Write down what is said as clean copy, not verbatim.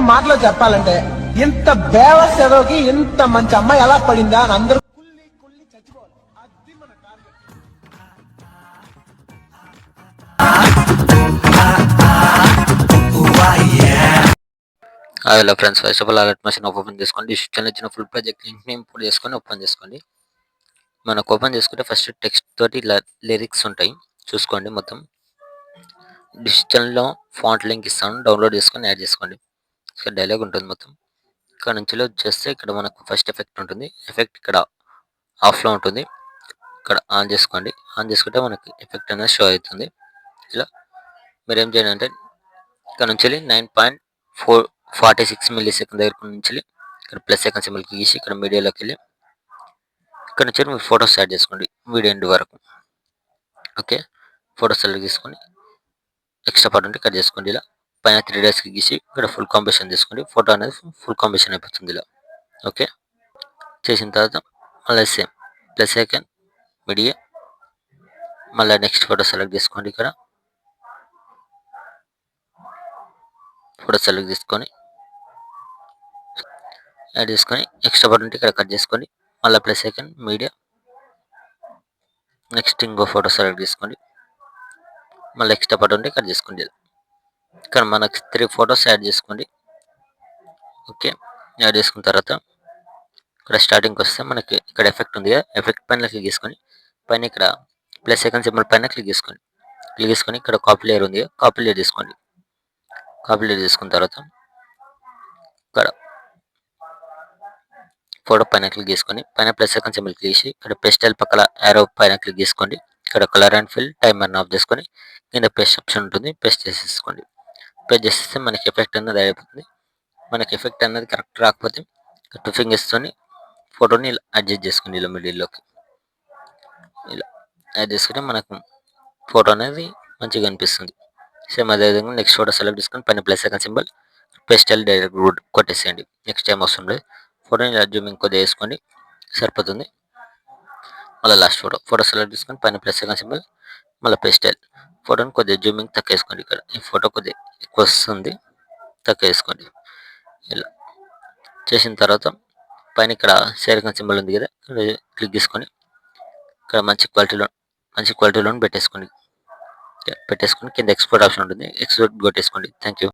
మాటలో చెప్పాలంటే ఇంత బేవస్ ఎదోకి ఇంత మంచి అమ్మాయి ఎలా పడిందా అని అందరూ కుల్లి కుల్లి చచ్చిపోవాలి. అది మన hello friends, first of all alert machine open చేసుకోండి. డిస్క్రిప్షన్లో ఇచ్చిన ఫుల్ ప్రాజెక్ట్ లింక్ని ఇంపోర్ట్ చేసుకొని ఓపెన్ చేసుకోండి. మనకు ఓపెన్ చేసుకుంటే ఫస్ట్ టెక్స్ట్ తోటి లిరిక్స్ ఉంటాయి, చూసుకోండి. మొత్తం డిజిటల్లో ఫాంట్ లింక్ ఇస్తాను, డౌన్లోడ్ చేసుకొని యాడ్ చేసుకోండి. ఇక్కడ డైలాగ్ ఉంటుంది మొత్తం. ఇక్కడ నుంచి చేస్తే ఇక్కడ మనకు ఫస్ట్ ఎఫెక్ట్ ఉంటుంది. ఎఫెక్ట్ ఇక్కడ ఆఫ్లో ఉంటుంది, ఇక్కడ ఆన్ చేసుకోండి. ఆన్ చేసుకుంటే మనకి ఎఫెక్ట్ అనేది షో అవుతుంది. ఇలా మీరు ఏం చేయండి అంటే ఇక్కడ నుంచి 9.46 మిల్లీ సెకండ్ దగ్గర నుంచి ఇక్కడ ప్లస్ సెకండ్ సింబల్ గీసి ఇక్కడ మీడియాలోకి వెళ్ళి ఇక్కడ నుంచి మీరు ఫొటోస్ యాడ్ చేసుకోండి వీడియో ఎండ్ వరకు. ఓకే, ఫొటోస్ సెలెక్ట్ తీసుకొని ఎక్స్ట్రా పార్ట్ ఉంటే కట్ చేసుకోండి. ఇలా పైన 3 డేస్కి గీసి ఇక్కడ ఫుల్ కాంబినేషన్ తీసుకోండి. ఫోటో అనేది ఫుల్ కాంబినేషన్ అయిపోతుంది ఇలా. ఓకే, చేసిన తర్వాత మళ్ళీ సేమ్ ప్లస్ సెకండ్ మీడియా, మళ్ళీ నెక్స్ట్ ఫోటో సెలెక్ట్ చేసుకోండి. ఇక్కడ ఫోటో సెలెక్ట్ తీసుకొని యాడ్ చేసుకొని ఎక్స్ట్రా పార్ట్ ఉంటే ఇక్కడ కట్ చేసుకోండి. మళ్ళీ ప్లస్ సెకండ్ మీడియా, నెక్స్ట్ ఇంకో ఫోటో సెలెక్ట్ చేసుకోండి. మళ్ళీ ఎక్స్ట్రా పార్ట్ ఉంటే కట్ చేసుకోండి. ఇక్కడ మనకి 3 ఫొటోస్ యాడ్ చేసుకోండి. ఓకే, యాడ్ చేసుకున్న తర్వాత ఇక్కడ స్టార్టింగ్కి వస్తే మనకి ఇక్కడ ఎఫెక్ట్ ఉంది కదా, ఎఫెక్ట్ పైన క్లిక్ చేసుకొని పైన ఇక్కడ ప్లస్ సెకండ్ సింబల్ పైన క్లిక్ చేసుకోండి. క్లిక్ చేసుకొని ఇక్కడ కాపీ లేయర్ ఉంది, కాపీ లేయర్ తీసుకోండి. కాపీ లేయర్ తీసుకున్న తర్వాత ఇక్కడ ఫోటో పైన క్లిక్ చేసుకొని పైన ప్లస్ సెకండ్ సింబల్ క్లిక్ చేసి ఇక్కడ పెస్టల్ పక్కన యారో పైన క్లిక్ చేసుకోండి. ఇక్కడ కలర్ అండ్ ఫిల్ టైమర్ని ఆఫ్ చేసుకొని కింద పేస్ట్ ఆప్షన్ ఉంటుంది, పేస్ట్ చేసేసుకోండి. పేస్ట్ చేసేస్తే మనకి ఎఫెక్ట్ అనేది అయిపోతుంది. మనకి ఎఫెక్ట్ అనేది కరెక్ట్ రాకపోతే 2 ఫింగర్స్తోని ఫోటోని ఇలా అడ్జస్ట్ చేసుకోండి. ఇలా మిడిల్లోకి ఇలా యాడ్ చేసుకుంటే మనకు ఫోటో అనేది మంచిగా అనిపిస్తుంది. సేమ్ అదేవిధంగా నెక్స్ట్ ఫోటో సెలెక్ట్ చేసుకొని పైన ప్లస్ సెకండ్ సింబల్ పేస్టల్ డైరెక్ట్ రూట్ కొట్టేసేయండి. నెక్స్ట్ టైం వస్తుంది ఫోటోని ఇలా జూమింగ్ కొద్దిగా వేసుకోండి, సరిపోతుంది. మళ్ళీ లాస్ట్ ఫోటో సెలెక్ట్ చేసుకొని పైన ప్లస్ సెకండ్ సింబల్ మళ్ళీ పేస్టల్ ఫోటోని కొద్దిగా జూమింగ్ తక్కువ వేసుకోండి. ఇక్కడ ఈ ఫోటో కొద్దిగా ఎక్కువ వస్తుంది, తక్కువ వేసుకోండి. ఇలా చేసిన తర్వాత పైన ఇక్కడ సెకండ్ సింబల్ ఉంది కదా, క్లిక్ చేసుకొని ఇక్కడ మంచి క్వాలిటీలో పెట్టేసుకొని కింద ఎక్స్పోర్ట్ ఆప్షన్ ఉంటుంది, ఎక్స్పోర్ట్ కొట్టేసుకోండి. Thank you.